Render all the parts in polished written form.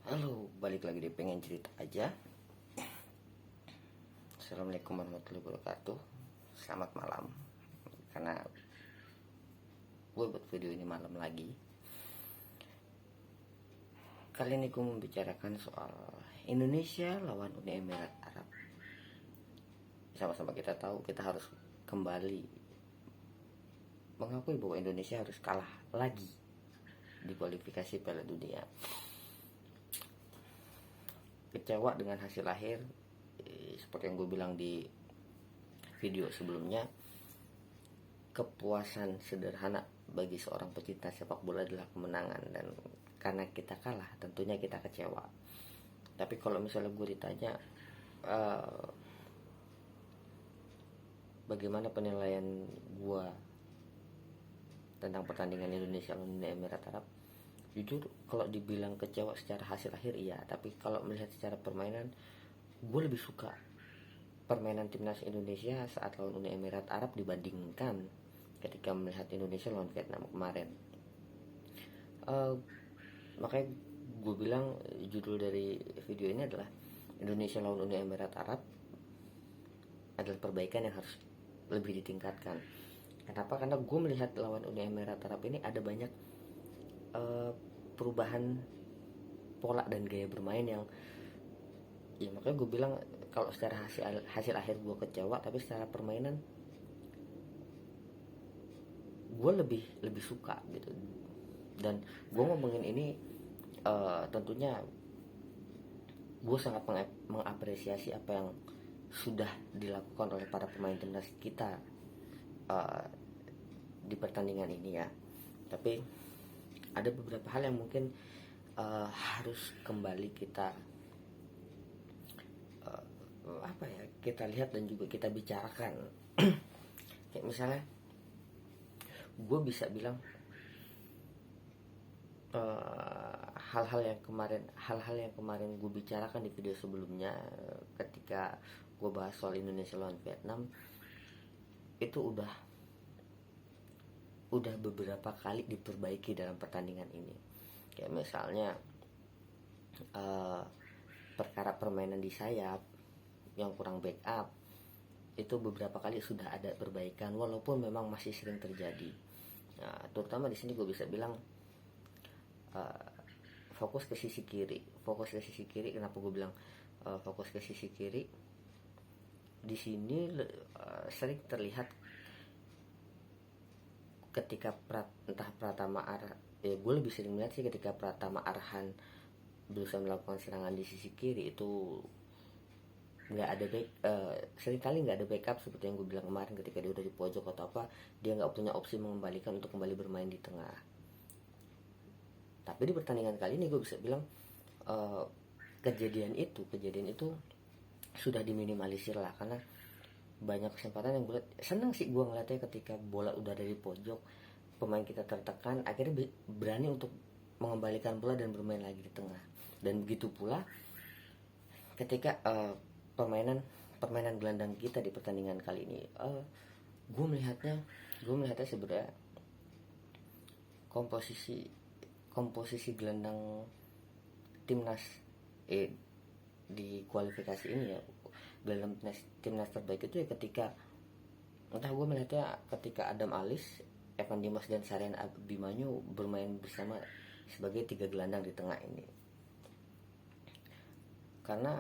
Halo, balik lagi di pengen cerita aja. Assalamualaikum warahmatullahi wabarakatuh. Selamat malam. Karena gue buat video ini malam lagi. Kali ini gue membicarakan soal Indonesia lawan Uni Emirat Arab. Sama-sama kita tahu kita harus kembali mengakui bahwa Indonesia harus kalah lagi di kualifikasi Piala Dunia. Kecewa dengan hasil akhir, seperti yang gue bilang di video sebelumnya. Kepuasan sederhana bagi seorang pecinta sepak bola adalah kemenangan, dan karena kita kalah tentunya kita kecewa. Tapi kalau misalnya gue ditanya bagaimana penilaian gue tentang pertandingan Indonesia lawan Uni Emirat Arab, jujur kalau dibilang kecewa secara hasil akhir iya, tapi kalau melihat secara permainan, gue lebih suka permainan timnas Indonesia saat lawan Uni Emirat Arab dibandingkan ketika melihat Indonesia lawan Vietnam kemarin. Makanya gue bilang judul dari video ini adalah Indonesia lawan Uni Emirat Arab adalah perbaikan yang harus lebih ditingkatkan. Kenapa? Karena gue melihat lawan Uni Emirat Arab ini ada banyak perubahan pola dan gaya bermain yang ya, makanya gue bilang kalau secara hasil akhir gue kecewa, tapi secara permainan gue lebih suka gitu. Dan gue ngomongin ini tentunya gue sangat mengapresiasi apa yang sudah dilakukan oleh para pemain timnas kita di pertandingan ini ya. Tapi ada beberapa hal yang mungkin harus kembali kita kita lihat dan juga kita bicarakan. Kayak misalnya gue bisa bilang hal-hal yang kemarin gue bicarakan di video sebelumnya ketika gue bahas soal Indonesia lawan Vietnam itu udah beberapa kali diperbaiki dalam pertandingan ini. Kayak misalnya perkara permainan di sayap yang kurang backup itu beberapa kali sudah ada perbaikan, walaupun memang masih sering terjadi. Nah, terutama di sini gue bisa bilang fokus ke sisi kiri. Kenapa gue bilang fokus ke sisi kiri? Di sini sering terlihat ketika gue lebih sering melihat sih ketika Pratama Arhan berusaha melakukan serangan di sisi kiri itu seringkali nggak ada backup, seperti yang gue bilang kemarin ketika dia udah di pojok atau apa, dia nggak punya opsi mengembalikan untuk kembali bermain di tengah. Tapi di pertandingan kali ini gue bisa bilang kejadian itu sudah diminimalisir lah, karena banyak kesempatan yang gue senang sih gue ngeliatnya ketika bola udah dari pojok, pemain kita tertekan, akhirnya berani untuk mengembalikan bola dan bermain lagi di tengah. Dan begitu pula ketika permainan gelandang kita di pertandingan kali ini, gue melihatnya sebenarnya komposisi gelandang timnas di kualifikasi ini ya, gelandang timnas terbaik itu ya ketika gue melihatnya ketika Adam Alis, Evan Dimas dan Sarian Abimanyu bermain bersama sebagai 3 gelandang di tengah ini. Karena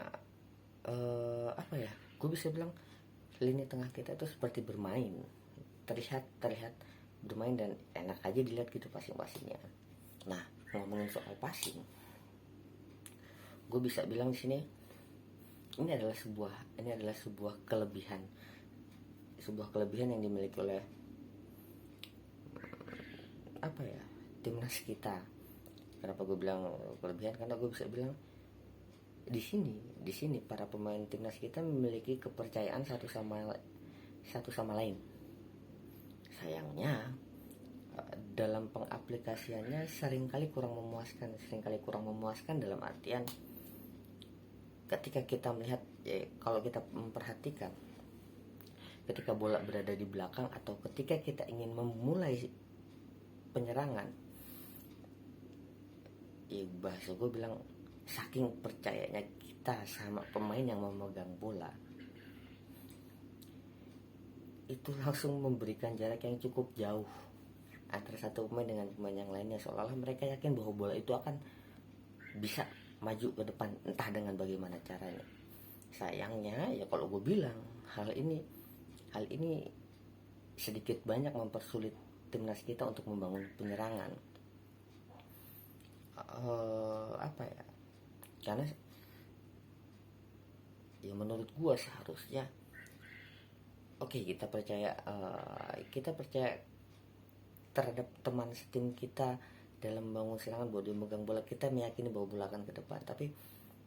gue bisa bilang lini tengah kita itu seperti bermain, terlihat bermain dan enak aja dilihat gitu passing-passingnya. Nah, ngomongin soal passing, gue bisa bilang di sini ini adalah sebuah kelebihan yang dimiliki oleh timnas kita. Kenapa gue bilang kelebihan? Karena gue bisa bilang di sini para pemain timnas kita memiliki kepercayaan satu sama lain. Sayangnya dalam pengaplikasiannya seringkali kurang memuaskan dalam artian ketika kita melihat kalau kita memperhatikan ketika bola berada di belakang atau ketika kita ingin memulai penyerangan, bahasa gue bilang saking percayanya kita sama pemain yang memegang bola, itu langsung memberikan jarak yang cukup jauh antara satu pemain dengan pemain yang lainnya, seolah-olah mereka yakin bahwa bola itu akan bisa maju ke depan entah dengan bagaimana caranya. Sayangnya ya kalau gue bilang hal ini sedikit banyak mempersulit timnas kita untuk membangun penyerangan. Apa ya? Karena ya menurut gue seharusnya oke, kita percaya terhadap teman setim kita dalam membangun serangan, bahwa dia megang bola, kita meyakini bahwa bola akan ke depan. Tapi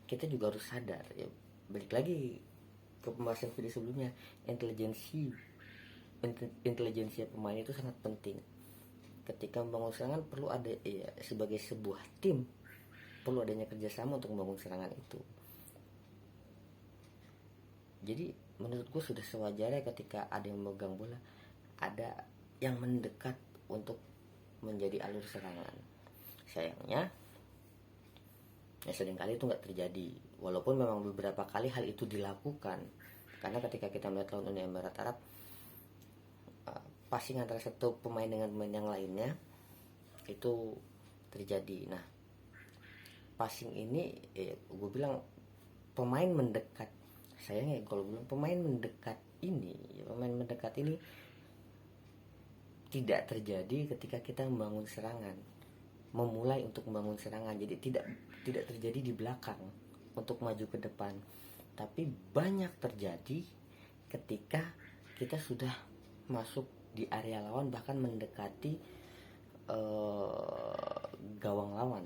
kita juga harus sadar ya, balik lagi ke pembahasan video sebelumnya, intelijensi pemain itu sangat penting. Ketika membangun serangan perlu ada ya, sebagai sebuah tim perlu adanya kerjasama untuk membangun serangan itu. Jadi menurut gue sudah sewajarnya ketika ada yang memegang bola, ada yang mendekat untuk menjadi alur serangan. Sayangnya ya seringkali itu nggak terjadi, walaupun memang beberapa kali hal itu dilakukan. Karena ketika kita melihat lawan Uni Emirat Arab, passing antara satu pemain dengan pemain yang lainnya itu terjadi. Nah, passing ini gue bilang pemain mendekat. Sayangnya kalau bilang pemain mendekat ini tidak terjadi ketika kita membangun serangan, memulai untuk membangun serangan. Jadi tidak terjadi di belakang untuk maju ke depan, tapi banyak terjadi ketika kita sudah masuk di area lawan, bahkan mendekati gawang lawan.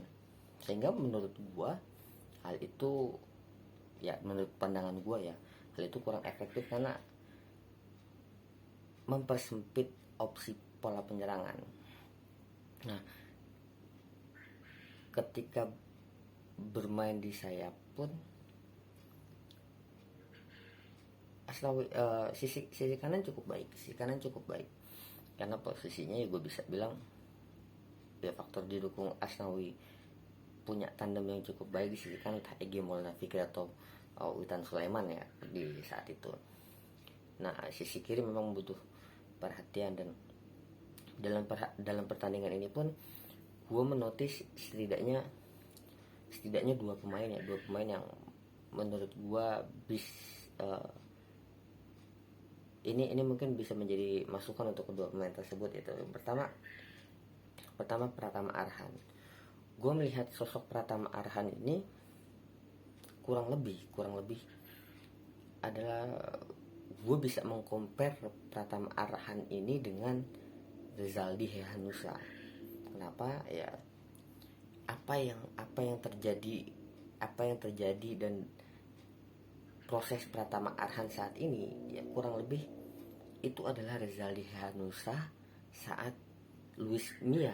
Sehingga menurut gua hal itu ya, menurut pandangan gua ya, hal itu kurang efektif karena mempersempit opsi pola penyerangan. Nah, ketika bermain di sayap pun Asnawi sisi kanan cukup baik, karena posisinya ya gue bisa bilang ya faktor didukung Asnawi punya tandem yang cukup baik di sisi kanan, entah Egy Maulana Fikri atau Witan Sulaiman ya di saat itu. Nah, sisi kiri memang butuh perhatian, dan dalam pertandingan ini pun gue menotis setidaknya dua pemain yang menurut gue ini mungkin bisa menjadi masukan untuk kedua pemain tersebut. Itu pertama Pratama Arhan. Gue melihat sosok Pratama Arhan ini kurang lebih adalah, gue bisa mengcompare Pratama Arhan ini dengan Rezaldi Hehanussa. Kenapa? Ya apa yang terjadi dan proses Pratama Arhan saat ini ya kurang lebih itu adalah Rezaldi Hehanussa saat Luis Mia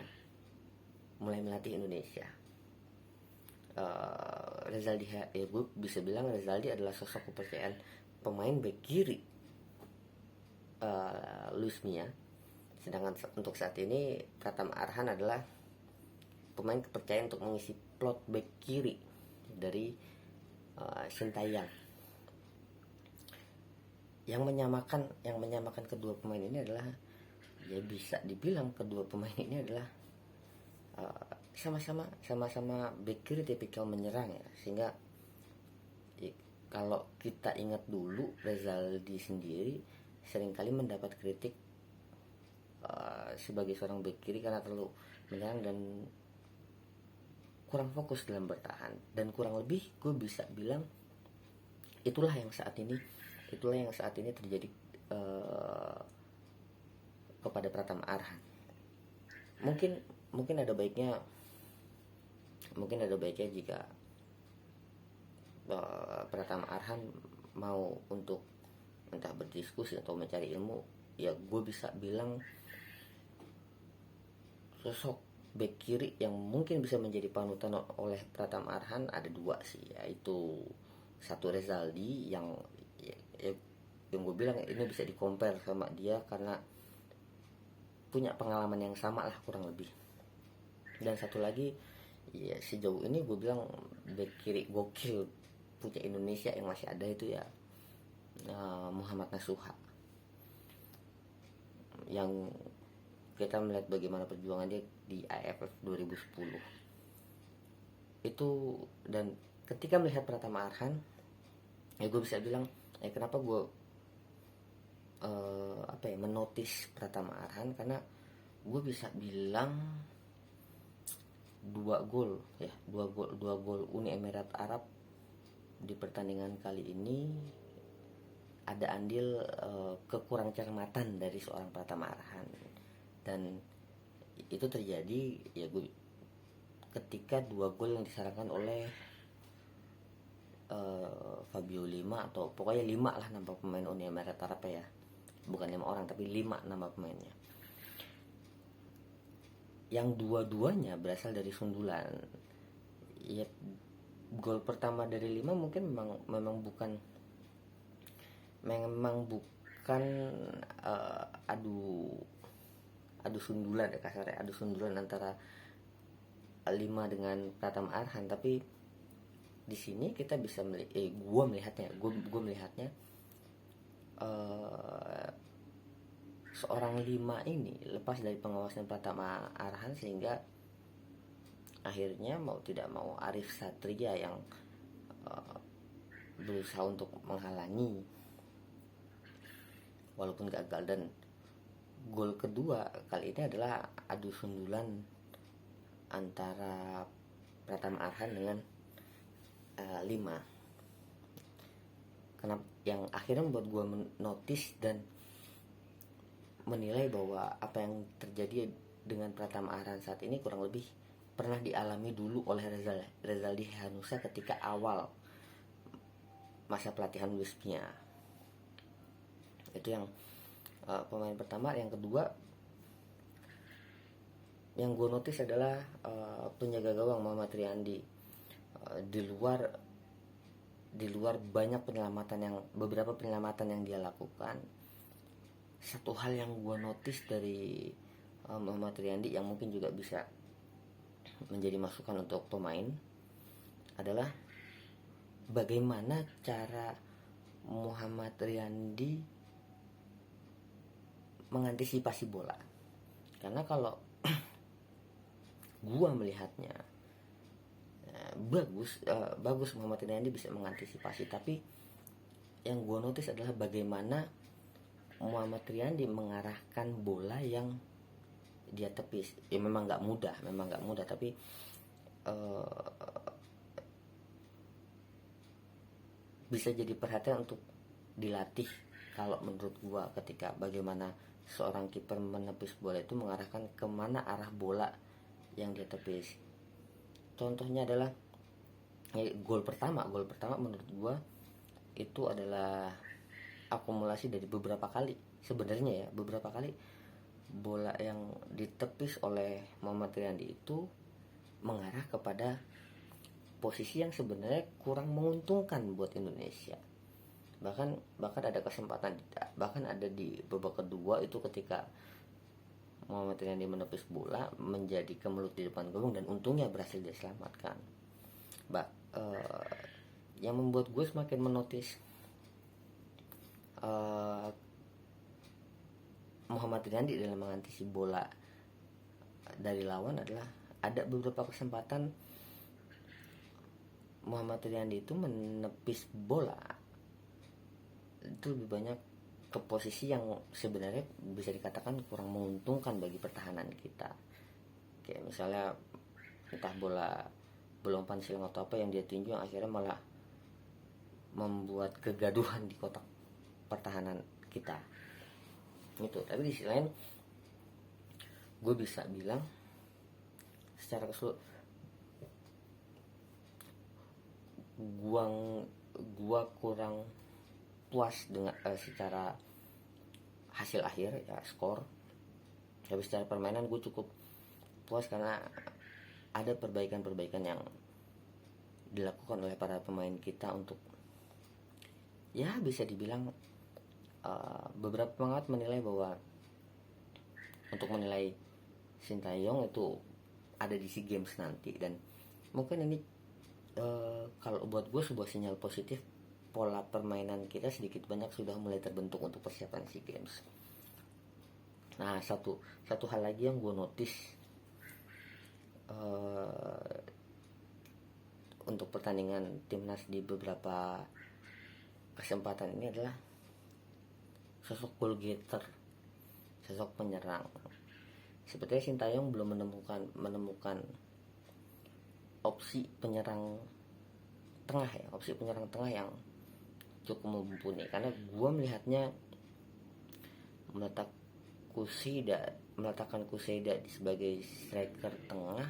mulai melatih Indonesia. Rezaldi gue bisa bilang Rezaldi adalah sosok kepercayaan pemain bek kiri Luis Mia, sedangkan untuk saat ini Pratama Arhan adalah pemain kepercayaan untuk mengisi plot bek kiri dari Sintayong. Yang menyamakan kedua pemain ini adalah ya bisa dibilang kedua pemain ini adalah sama-sama bek kiri tipikal menyerang ya, sehingga ya, kalau kita ingat dulu Rezaldi sendiri seringkali mendapat kritik sebagai seorang bek kiri karena terlalu menyerang dan kurang fokus dalam bertahan, dan kurang lebih gue bisa bilang itulah yang saat ini terjadi kepada Pratama Arhan. Mungkin ada baiknya jika Pratama Arhan mau untuk entah berdiskusi atau mencari ilmu, ya gue bisa bilang sosok bek kiri yang mungkin bisa menjadi panutan oleh Pratama Arhan ada dua sih, yaitu satu Rezaldi yang gue bilang ini bisa di-compare sama dia karena punya pengalaman yang sama lah kurang lebih, dan satu lagi ya sejauh ini gue bilang back kiri gokil punya Indonesia yang masih ada itu ya Muhammad Nasuha, yang kita melihat bagaimana perjuangan dia di AFF 2010 itu. Dan ketika melihat Pratama Arhan, ya gue bisa bilang kenapa gue menotis Pratama Arhan, karena gue bisa bilang dua gol Uni Emirat Arab di pertandingan kali ini ada andil kekurang cermatan dari seorang Pratama Arhan. Dan itu terjadi ya ketika dua gol yang disarankan oleh Fabio Lima, atau pokoknya 5 lah nama pemain Uni Emirat Arab ya, bukan 5 orang tapi 5 nama pemainnya, yang dua-duanya berasal dari sundulan. Ya, gol pertama dari 5 mungkin memang bukan adu sundulan ya, kasarnya adu sundulan antara 5 dengan Pratama Arhan, tapi di sini kita bisa gue melihatnya seorang 5 ini lepas dari pengawasan Pratama Arhan, sehingga akhirnya mau tidak mau Arif Satria yang berusaha untuk menghalangi walaupun gagal. Dan gol kedua kali ini adalah adu sundulan antara Pratama Arhan dengan 5. Kenapa yang akhirnya membuat gue notice dan menilai bahwa apa yang terjadi dengan Pratama Arhan saat ini kurang lebih pernah dialami dulu oleh Rezaldi Hanusa ketika awal masa pelatihan Wismia. Itu yang pemain pertama. Yang kedua yang gue notice adalah penjaga gawang Muhammad Riyandi. Di luar banyak beberapa penyelamatan yang dia lakukan, satu hal yang gue notice dari Muhammad Riyandi yang mungkin juga bisa menjadi masukan untuk pemain adalah bagaimana cara Muhammad Riyandi mengantisipasi bola. Karena kalau gua melihatnya bagus Muhammad Riyandi bisa mengantisipasi, tapi yang gua notice adalah bagaimana Muhammad Riyandi mengarahkan bola yang dia tepis. Ya memang nggak mudah, tapi bisa jadi perhatian untuk dilatih kalau menurut gua, ketika bagaimana seorang kiper menepis bola itu mengarahkan kemana arah bola yang dia tepis. Contohnya adalah gol pertama menurut gua itu adalah akumulasi dari beberapa kali bola yang ditepis oleh Muhammad Riyandi itu mengarah kepada posisi yang sebenarnya kurang menguntungkan buat Indonesia. Bahkan ada kesempatan, bahkan ada di babak kedua itu ketika Muhammad Riyandi menepis bola menjadi kemelut di depan gawang dan untungnya berhasil diselamatkan. Yang membuat gue semakin menotis Muhammad Riyandi dalam mengantisipasi bola dari lawan adalah ada beberapa kesempatan Muhammad Riyandi itu menepis bola itu lebih banyak ke posisi yang sebenarnya bisa dikatakan kurang menguntungkan bagi pertahanan kita. Kayak misalnya entah bola umpan silang atau apa yang dia tinju yang akhirnya malah membuat kegaduhan di kotak pertahanan kita. Itu. Tapi di sisi lain gue bisa bilang secara keseluruhan gua kurang puas dengan secara hasil akhir ya, skor. Tapi secara permainan gue cukup puas karena ada perbaikan yang dilakukan oleh para pemain kita untuk ya bisa dibilang beberapa pengamat menilai bahwa untuk menilai Sintayong itu ada di SEA Games nanti, dan Mungkin ini kalau buat gue sebuah sinyal positif, pola permainan kita sedikit banyak sudah mulai terbentuk untuk persiapan SEA Games. Nah, satu hal lagi yang gue notice untuk pertandingan timnas di beberapa kesempatan ini adalah sosok goal getter, sosok penyerang. Sepertinya Sintayong belum menemukan opsi penyerang tengah yang cukup mumpuni, karena gue melihatnya meletakkan Kuseda sebagai striker tengah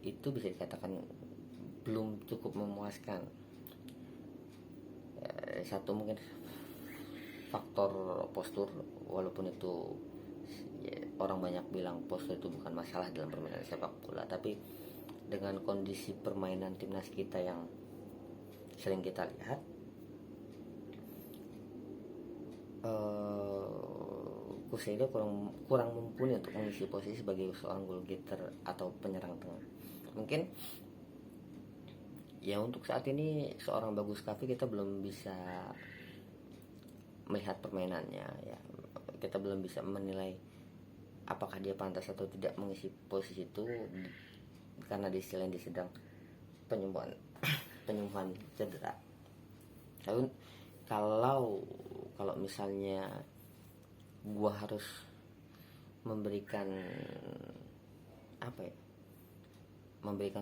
itu bisa dikatakan belum cukup memuaskan. Satu mungkin faktor postur, walaupun itu orang banyak bilang postur itu bukan masalah dalam permainan sepak bola, tapi dengan kondisi permainan timnas kita yang sering kita lihat, Kuseda kurang mumpuni untuk mengisi posisi sebagai seorang goal getter atau penyerang tengah. Mungkin ya untuk saat ini seorang Bagus Kavi kita belum bisa melihat permainannya ya. Kita belum bisa menilai apakah dia pantas atau tidak mengisi posisi itu, karena di sisi lain dia sedang penyembuhan cedera. Kalau misalnya gua harus memberikan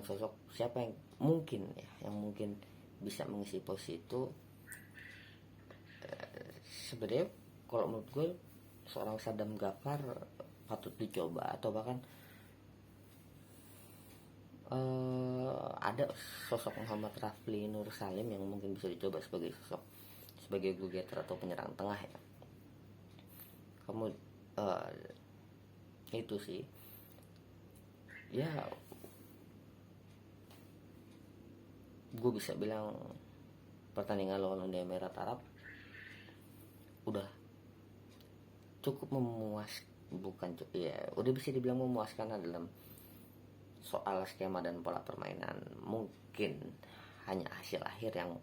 sosok siapa yang mungkin bisa mengisi posisi itu, sebenarnya kalau menurut gue seorang Sadam Gafar patut dicoba, atau bahkan ada sosok Muhammad Rafli Nur Salim yang mungkin bisa dicoba sebagai goal getter atau penyerang tengah ya. Kamu itu sih ya, gue bisa bilang pertandingan lawan Uni Emirat Arab udah cukup udah bisa dibilang memuaskan dalam soal skema dan pola permainan. Mungkin hanya hasil akhir yang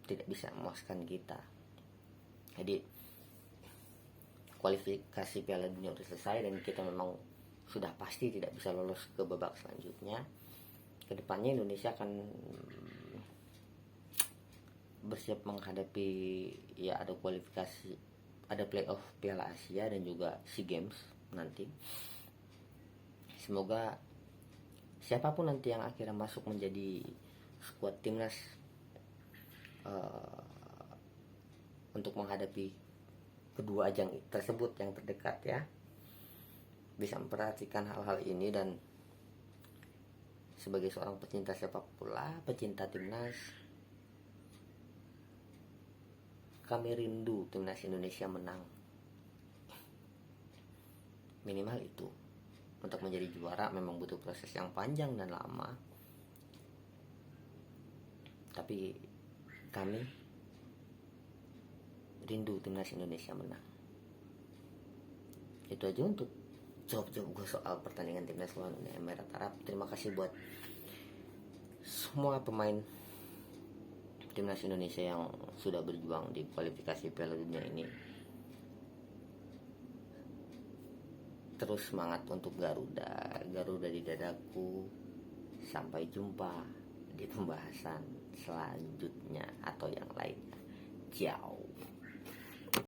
tidak bisa memuaskan kita. Jadi kualifikasi Piala Dunia sudah selesai dan kita memang sudah pasti tidak bisa lolos ke babak selanjutnya. Kedepannya Indonesia akan bersiap menghadapi ada kualifikasi, ada playoff Piala Asia dan juga SEA Games nanti. Semoga siapapun nanti yang akhirnya masuk menjadi skuad timnas untuk menghadapi kedua ajang tersebut yang terdekat ya, bisa memperhatikan hal-hal ini. Dan sebagai seorang pecinta sepak bola, pecinta timnas, kami rindu timnas Indonesia menang. Minimal itu. Untuk menjadi juara memang butuh proses yang panjang dan lama, tapi kami rindu timnas Indonesia menang. Itu aja untuk jawab gue soal pertandingan timnas lawan Uni Emirat Arab. Terima kasih buat semua pemain timnas Indonesia yang sudah berjuang di kualifikasi Piala Dunia ini. Terus semangat untuk Garuda di dadaku. Sampai jumpa di pembahasan selanjutnya atau yang lainnya. Ciao.